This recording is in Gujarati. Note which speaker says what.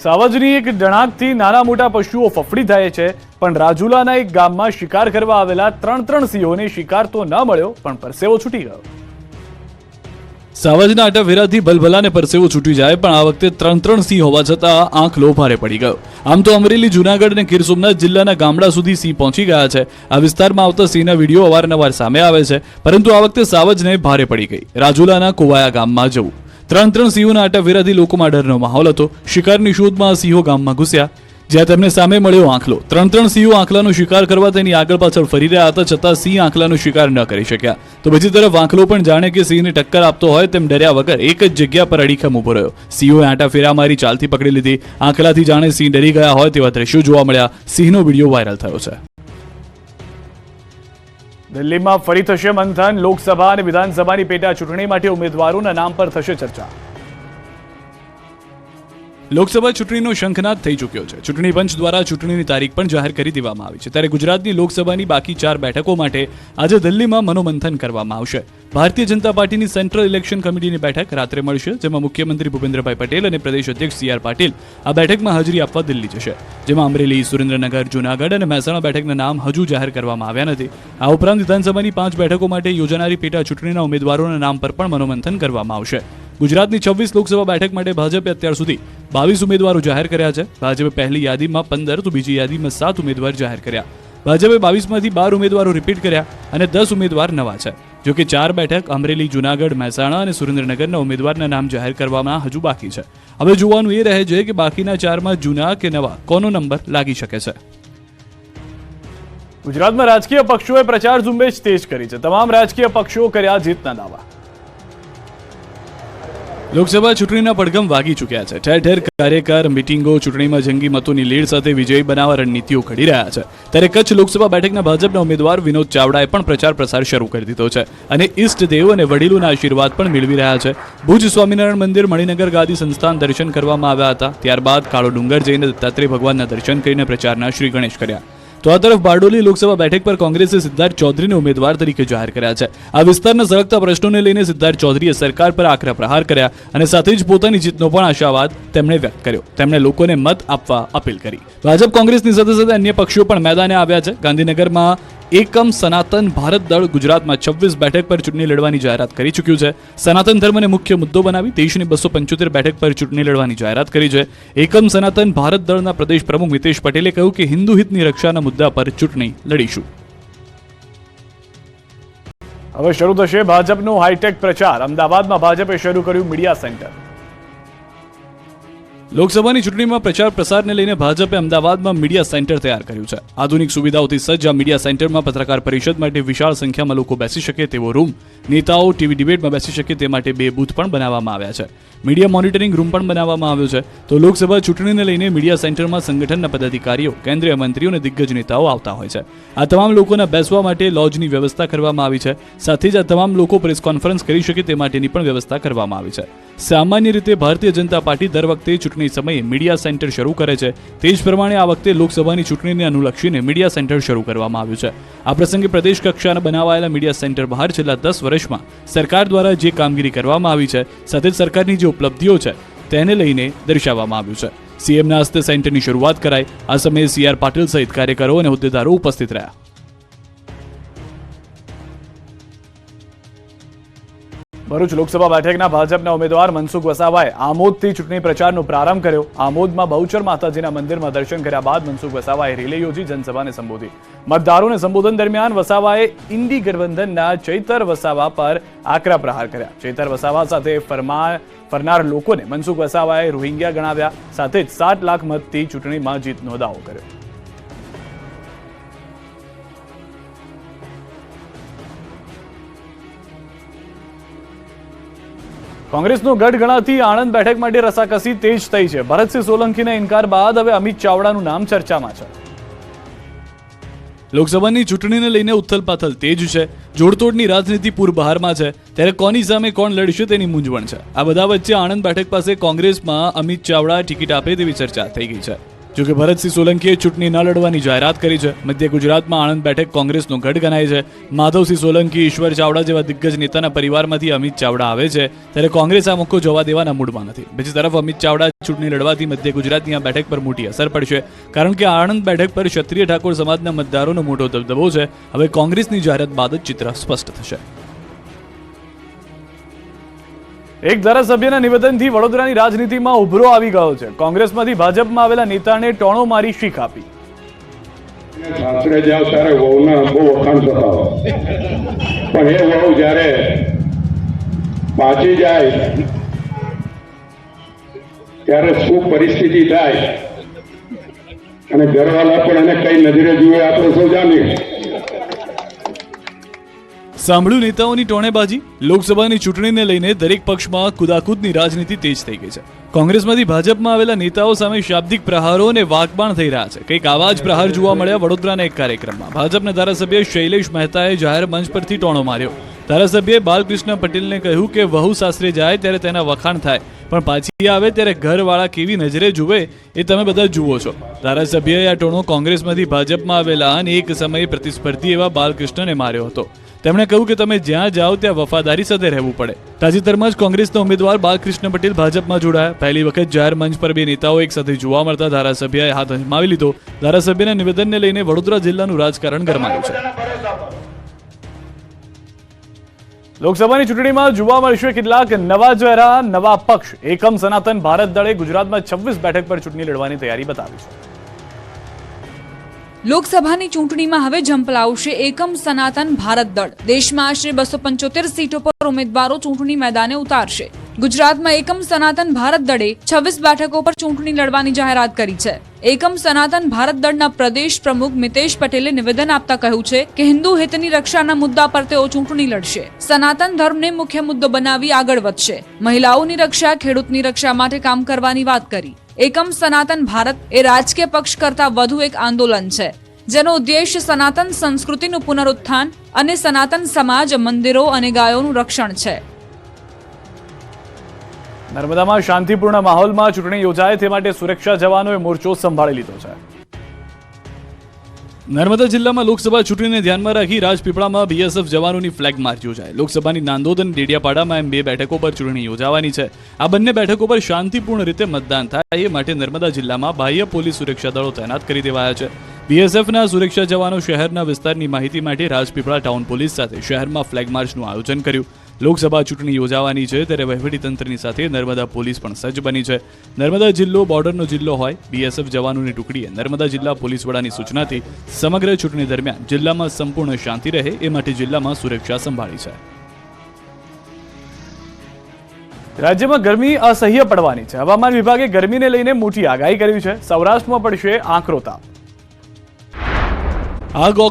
Speaker 1: સાવજની એક ડણાકથી નાના મોટા પશુઓ ફફડી થાય છે, પણ રાજુલાના એક ગામમાં શિકાર કરવા આવેલા ત્રણ સિંહોને શિકાર તો ન મળ્યો, પણ પરસેવો છૂટી ગયો.
Speaker 2: સાવજના આટાફેરાથી ભલભલાને પરસેવો છૂટી જાય, પણ આ વખતે ત્રણ સિંહ હોવા છતાં આંખલો ભારે પડી ગયો. આમ તો અમરેલી, જૂનાગઢ અને ગીર સોમનાથ જિલ્લાના ગામડા સુધી સિંહ પહોંચી ગયા છે. આ વિસ્તારમાં આવતા સિંહના વિડીયો અવારનવાર સામે આવે છે, પરંતુ આ વખતે સાવજને ભારે પડી ગઈ. રાજુલાના કોવાયા ગામમાં જવું. ત્રણ સિંહોના આટાફેરાથી લોકોમાં ડરનો માહોલ હતો. શિકારની શોધમાં આ સિંહો ગામમાં ઘૂસ્યા, જ્યાં તેમને સામે મળ્યો આંખલો. ત્રણ સિંહો આંખલાનો શિકાર કરવા તેની આગળ પાછળ ફરી રહ્યા હતા, છતાં સિંહ આંખલાનો શિકાર ન કરી શક્યા. તો બીજી તરફ આંખલો પણ જાણે કે સિંહને ટક્કર આપતો હોય તેમ ડર્યા વગર એક જ જગ્યા પર અડીખમ ઉભો રહ્યો. સિંહોએ આંટાફેરા મારી ચાલતી પકડી લીધી. આંખલાથી જાણે સિંહ ડરી ગયા હોય તેવા દ્રશ્યો જોવા મળ્યા. સિંહનો વિડીયો વાયરલ થયો છે.
Speaker 1: દિલ્હીમાં ફરી થશે મંથન. લોકસભા અને વિધાનસભાની પેટા ચૂંટણી માટે ઉમેદવારોના નામ પર થશે ચર્ચા.
Speaker 2: લોકસભા ચૂંટણીનો શંખનાદ થઈ ચૂક્યો છે. ચૂંટણી પંચ દ્વારા ચૂંટણીની તારીખ પણ જાહેર કરી દેવામાં આવી છે. ત્યારે ગુજરાતની લોકસભાની બાકી 4 બેઠકો માટે આજે દિલ્હીમાં મનોમંથન કરવામાં આવશે. ભારતીય જનતા પાર્ટીની સેન્ટ્રલ ઇલેક્શન કમિટીની બેઠક રાત્રે મળશે, જેમાં મુખ્યમંત્રી ભૂપેન્દ્રભાઈ પટેલ અને પ્રદેશ અધ્યક્ષ CR પાટીલ આ બેઠકમાં હાજરી આપવા દિલ્હી જશે. જેમાં અમરેલી, સુરેન્દ્રનગર, જૂનાગઢ અને મહેસાણા બેઠકના નામ હજુ જાહેર કરવામાં આવ્યા નથી. આ ઉપરાંત વિધાનસભાની 5 બેઠકો માટે યોજાનારી પેટા ચૂંટણીના ઉમેદવારોના નામ પર પણ મનોમંથન કરવામાં આવશે. ગુજરાતની 26 લોકસભા બેઠક માટે ભાજપે અત્યાર સુધી 22 ઉમેદવારો જાહેર કર્યા છે. ભાજપે પહેલી યાદીમાં 15 તો બીજી યાદીમાં 7 ઉમેદવાર જાહેર કર્યા. ભાજપે 22માંથી 12 ઉમેદવારો રિપીટ કર્યા અને 10 ઉમેદવાર નવા છે. જોકે 4 બેઠક અમરેલી, જૂનાગઢ, મહેસાણા અને સુરેન્દ્રનગરના ઉમેદવારના નામ જાહેર કરવામાં હજુ બાકી છે. હવે જોવાનું એ રહે છે કે બાકીના 4માં જૂના કે નવા કોનો નંબર લાગી શકે છે.
Speaker 1: ગુજરાતમાં રાજકીય પક્ષોએ પ્રચાર ઝુંબેશ તેજ કરી છે. તમામ રાજકીય પક્ષો કર્યા જીતના દાવા.
Speaker 2: લોકસભા ચૂંટણીના પડઘમ વાગી ચૂક્યા છે. ઠેર ઠેર કાર્યકર મિટિંગો, ચૂંટણીમાં જંગી મતોની લીડ સાથે વિજય બનાવવા રણનીતિઓ ઘડી રહ્યા છે. ત્યારે કચ્છ લોકસભા બેઠકના ભાજપના ઉમેદવાર વિનોદ ચાવડાએ પણ પ્રચાર પ્રસાર શરૂ કરી દીધો છે અને ઈષ્ટદેવ અને વડીલોના આશીર્વાદ પણ મેળવી રહ્યા છે. ભુજ સ્વામિનારાયણ મંદિર, મણિનગર ગાદી સંસ્થાન દર્શન કરવામાં આવ્યા હતા. ત્યારબાદ કાળો ડુંગર જઈને દત્તાત્રેય ભગવાનના દર્શન કરીને પ્રચારના શ્રી ગણેશ કર્યા. તો આ તરફ બારડોલી લોકસભા બેઠક પર કોંગ્રેસે સિદ્ધાર્થ ચૌધરીને ઉમેદવાર તરીકે જાહેર કર્યા છે. આ વિસ્તારના સળગતા પ્રશ્નોને લઈને સિદ્ધાર્થ ચૌધરીએ સરકાર પર આકરા પ્રહાર કર્યા અને સાથે જ પોતાની જીતનો પણ આશાવાદ તેમણે વ્યક્ત કર્યો. તેમણે લોકોને મત આપવા અપીલ કરી. ભાજપ કોંગ્રેસની સાથે સાથે અન્ય પક્ષો પણ મેદાને આવ્યા છે. ગાંધીનગરમાં એકમ સનાતન ભારત દળ ગુજરાતમાં 26 બેઠક પર ચૂંટણી લડવાની જાહેરાત કરી ચૂક્યું છે. સનાતન ધર્મને મુખ્ય મુદ્દો બનાવી દેશની 275 બેઠક પર ચૂંટણી લડવાની જાહેરાત કરી છે. એકમ સનાતન ભારત દળના પ્રદેશ પ્રમુખ મિતેશ પટેલે કહ્યું કે હિન્દુ હિતની રક્ષાના મુદ્દા પર ચૂંટણી લડીશું.
Speaker 1: હવે શરૂ થશે ભાજપનો હાઈટેક પ્રચાર. અમદાવાદમાં ભાજપે શરૂ કર્યું મીડિયા સેન્ટર.
Speaker 2: લોકસભાની ચૂંટણીમાં પ્રચાર પ્રસારને લઈને ભાજપે અમદાવાદમાં મીડિયા સેન્ટર તૈયાર કર્યું છે. આધુનિક સુવિધાઓથી સજ્જ આ મીડિયા સેન્ટરમાં પત્રકાર પરિષદ માટે વિશાળ સંખ્યામાં લોકો બેસી શકે તેવો રૂમ, નેતાઓ ટીવી ડિબેટમાં બેસી શકે તે માટે 2 બૂથ પણ બનાવવામાં આવ્યા છે. મીડિયા મોનિટરિંગ રૂમ પણ બનાવવામાં આવ્યો છે. તો લોકસભા ચૂંટણીને લઈને મીડિયા સેન્ટરમાં સંગઠનના પદાધિકારીઓ, કેન્દ્રીય મંત્રીઓ અને દિગ્ગજ નેતાઓ આવતા હોય છે. આ તમામ લોકોના બેસવા માટે લોજની વ્યવસ્થા કરવામાં આવી છે. સાથે જ આ તમામ લોકો પ્રેસ કોન્ફરન્સ કરી શકે તે માટેની પણ વ્યવસ્થા કરવામાં આવી છે. સામાન્ય રીતે ભારતીય જનતા પાર્ટી દર વખતે ચૂંટણી સમયે મીડિયા સેન્ટર શરૂ કરે છે. તે જ પ્રમાણે આ વખતે લોકસભાની ચૂંટણીને અનુલક્ષીને મીડિયા સેન્ટર શરૂ કરવામાં આવ્યું છે. આ પ્રસંગે પ્રદેશ કક્ષાના બનાવાયેલા મીડિયા સેન્ટર બહાર છેલ્લા 10 વર્ષમાં સરકાર દ્વારા જે કામગીરી કરવામાં આવી છે, સાથે જ સરકારની જે ઉપલબ્ધિઓ છે તેને લઈને દર્શાવવામાં આવ્યું છે. CMના હસ્તે સેન્ટરની શરૂઆત કરાઈ. આ સમયે CR પાટીલ સહિત કાર્યકરો અને હોદ્દેદારો ઉપસ્થિત રહ્યા.
Speaker 1: ભરૂચ લોકસભા બેઠકના ભાજપના ઉમેદવાર મનસુખ વસાવાએ આમોદથી ચૂંટણી પ્રચારનો પ્રારંભ કર્યો. આમોદમાં બહુચર માતાજીના મંદિરમાં દર્શન કર્યા બાદ મનસુખ વસાવાએ રેલી યોજી જનસભાને સંબોધી. મતદારોને સંબોધન દરમિયાન વસાવાએ ઇન્ડી ગઠબંધનના ચૈતર વસાવા પર આકરા પ્રહાર કર્યા. ચૈતર વસાવા સાથે ફરનાર લોકોને મનસુખ વસાવાએ રોહિંગ્યા ગણાવ્યા. સાથે જ 7 લાખ મતથી ચૂંટણીમાં જીતનો દાવો કર્યો. કોંગ્રેસનો ગઢ ગણાતી આણંદ બેઠક માટે રસાકસી તેજ થઈ છે. ભરતસિંહ સોલંકીના ઇનકાર બાદ હવે અમિત ચાવડાનું નામ ચર્ચામાં છે.
Speaker 2: લોકસભાની ચૂંટણીને લઈને ઉથલપાથલ તેજ છે. જોડતોડની રાજનીતિ પૂરબહારમાં છે. ત્યારે કોની સામે કોણ લડશે તેની મૂંઝવણ છે. આ બધા વચ્ચે આણંદ બેઠક પાસે કોંગ્રેસમાં અમિત ચાવડા ટિકિટ આપે તેવી ચર્ચા થઈ ગઈ છે. જોકે ભરતસિંહ સોલંકીએ ચૂંટણી ન લડવાની જાહેરાત કરી છે. મધ્ય ગુજરાતમાં આણંદ બેઠક કોંગ્રેસનો ગઢ ગણાય છે. માધવસિંહ સોલંકી, ઈશ્વર ચાવડા જેવા દિગ્ગજ નેતાના પરિવારમાંથી અમિત ચાવડા આવે છે, ત્યારે કોંગ્રેસ આ મોકો જવા દેવાના મૂડમાં નથી. બીજી તરફ અમિત ચાવડા ચૂંટણી લડવાથી મધ્ય ગુજરાતની આ બેઠક પર મોટી અસર પડશે, કારણ કે આણંદ બેઠક પર ક્ષત્રિય ઠાકોર સમાજના મતદારોનો મોટો દબદબો છે. હવે કોંગ્રેસની જાહેરાત બાદ જ ચિત્ર સ્પષ્ટ થશે.
Speaker 1: એક ધારાસભ્યના નિવેદનથી વડોદરાની રાજનીતિમાં ઉભરો આવી ગયો છે. કોંગ્રેસમાંથી ભાજપમાં આવેલા નેતાને ટોણો મારી શીખ આપી.
Speaker 3: સાસરે જાવ ત્યારે વહુના બહુ વખાણ થતા હોય, પણ એ વહુ જ્યારે પાછી જાય ત્યારે શું પરિસ્થિતિ થાય અને ઘરવાળા પણ એને કઈ નજરે જુએ આપણે સૌ જાણીએ.
Speaker 2: સાંભળ્યું નેતાઓની ટોણેબાજી. લોકસભાની ચૂંટણીને લઈને દરેક પક્ષમાં કુદાકૂદની રાજનીતિ તેજ થઈ ગઈ છે. કોંગ્રેસમાંથી ભાજપમાં આવેલા નેતાઓ સામે શાબ્દિક પ્રહારો અને વાકબાણ થઈ રહ્યા છે. કંઈક આવા જ પ્રહાર જોવા મળ્યા વડોદરાના એક કાર્યક્રમમાં. ભાજપના ધારાસભ્ય શૈલેષ મહેતાએ જાહેર મંચ પરથી ટોણો માર્યો. ધારાસભ્યએ બાલકૃષ્ણ પટેલને કહ્યું કે વહુ સાસરે જાય ત્યારે તેના વખાણ થાય, પણ પાછી આવે ત્યારે ઘરવાળા કેવી નજરે જુએ એ તમે બધા જુઓ છો. ધારાસભ્યએ આ ટોણો કોંગ્રેસમાંથી ભાજપમાં આવેલા અને એક સમયે પ્રતિસ્પર્ધી એવા બાલકૃષ્ણને માર્યો હતો. તેમણે કહ્યું કે તમે જ્યાં જાઓ ત્યાં વફાદારી સાથે રહેવું પડે. તાજેતરમાં જ કોંગ્રેસના ઉમેદવાર બાલકૃષ્ણ પટેલ ભાજપમાં જોડાયા. પહેલી વખત જાહેર મંચ પર બે નેતાઓ એક સાથે જોવા મળતા ધારાસભ્યએ હાથ અજમાવી લીધો. ધારાસભ્યના નિવેદનને લઈને વડોદરા જિલ્લાનું રાજકારણ ગરમાયું છે.
Speaker 1: લોકસભાની ચૂંટણીમાં જોવા મળશે કેટલાક નવા ચહેરા, નવા પક્ષ. એકમ સનાતન ભારત દળે ગુજરાતમાં 26 બેઠક પર ચૂંટણી લડવાની તૈયારી બતાવી છે.
Speaker 4: લોકસભાની ચૂંટણીમાં હવે ઝંપલાવશે એકમ સનાતન ભારત દળ. દેશમાં આશરે 275 સીટો પર ઉમેદવારો ચૂંટણી મેદાને ઉતારશે. ગુજરાતમાં એકમ સનાતન ભારત દળે 26 બેઠકો પર ચૂંટણી લડવાની જાહેરાત કરી છે. એકમ સનાતન ભારત દળના પ્રદેશ પ્રમુખ મિતેશ પટેલે નિવેદન આપતા કહ્યું છે કે હિન્દુ હિતની રક્ષાના મુદ્દા પર તેઓ ચૂંટણી લડશે. સનાતન ધર્મને મુખ્ય મુદ્દો બનાવી આગળ વધશે. મહિલાઓની રક્ષા, ખેડૂતની રક્ષા માટે કામ કરવાની વાત કરી. એકમ સનાતન ભારત એ રાજકીય પક્ષ કરતા વધુ એક આંદોલન છે, જેનો ઉદ્દેશ્ય સનાતન સંસ્કૃતિનું પુનરુત્થાન અને સનાતન સમાજ, મંદિરો અને ગાયોનું રક્ષણ છે.
Speaker 1: નર્મદામાં શાંતિપૂર્ણ માહોલમાં ચૂંટણી યોજાય તે માટે સુરક્ષા જવાનોએ મોરચો સંભાળી લીધો છે.
Speaker 2: નર્મદા જિલ્લામાં લોકસભા ચૂંટણીને ધ્યાનમાં રાખી રાજપીપળામાં બીએસએફ જવાનોની ફ્લેગ માર્ચ યોજાય. લોકસભાની નાંદોદ અને ડેડિયાપાડામાં એમ બે બેઠકો પર ચૂંટણી યોજાવાની છે. આ બંને બેઠકો પર શાંતિપૂર્ણ રીતે મતદાન થાય એ માટે નર્મદા જિલ્લામાં બાહ્ય પોલીસ સુરક્ષા દળો તૈનાત કરી દેવાયા છે. બીએસએફના સુરક્ષા જવાનો શહેરના વિસ્તારની માહિતી માટે રાજપીપળા ટાઉન પોલીસ સાથે શહેરમાં ફ્લેગ માર્ચનું આયોજન કર્યું. લોકસભા ચૂંટણી યોજાવાની છે ત્યારે વહીવટીતંત્રની સાથે નર્મદા પોલીસ પણ સજ્જ બની છે. નર્મદા જિલ્લો બોર્ડરનો જિલ્લો હોય, બીએસએફ જવાનોની ટુકડીએ નર્મદા જિલ્લા પોલીસ વડાની સૂચનાથી સમગ્ર ચૂંટણી દરમિયાન જિલ્લામાં સંપૂર્ણ શાંતિ રહે એ માટે જિલ્લામાં સુરક્ષા સંભાળી છે.
Speaker 1: રાજ્યમાં ગરમી અસહ્ય પડવાની છે. હવામાન વિભાગે ગરમીને લઈને મોટી આગાહી કરી છે. સૌરાષ્ટ્રમાં પડશે આંકરો તાપ.
Speaker 2: આગ